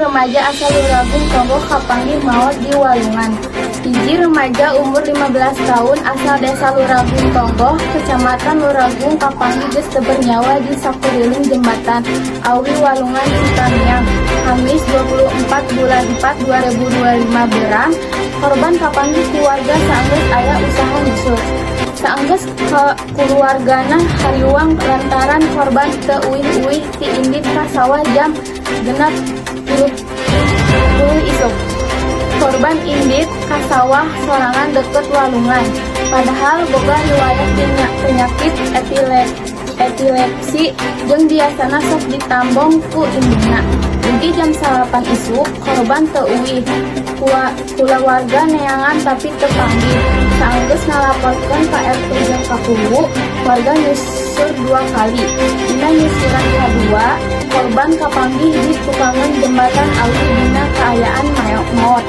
remaja asal Luragung Tonggo kapanggih maot di Walungan. Hiji remaja umur 15 tahun asal desa Luragung Tonggo, kecamatan Luragung kapanggih geus teu bernyawa di sakuriling jembatan Awi Walungan Citamiang. Kamis 24 bulan 4 2025 berang, korban kapanggih keluarga saenggeus aya usaha nyusul. Saenggeus keluargana hariwang lantaran korban teu uih-uih ti indit ka sawah jam 6.30 isuk. Korban indit ka sawah sorangan deket Walungan. Padahal boga riwayat penyakit epilepsi jeung biasana sok ditambong ku indina. Jadi jam 8 isuk korban teu uih. Kula warga neangan tapi teu panggih. Saenggeus ngalaporkeun ka RT jeung ka Kubu, warga nyusur 2 kali. Dina nyusuran kadua, korban kapanggih di tukangan jembatan Awi dina kaayaan maot.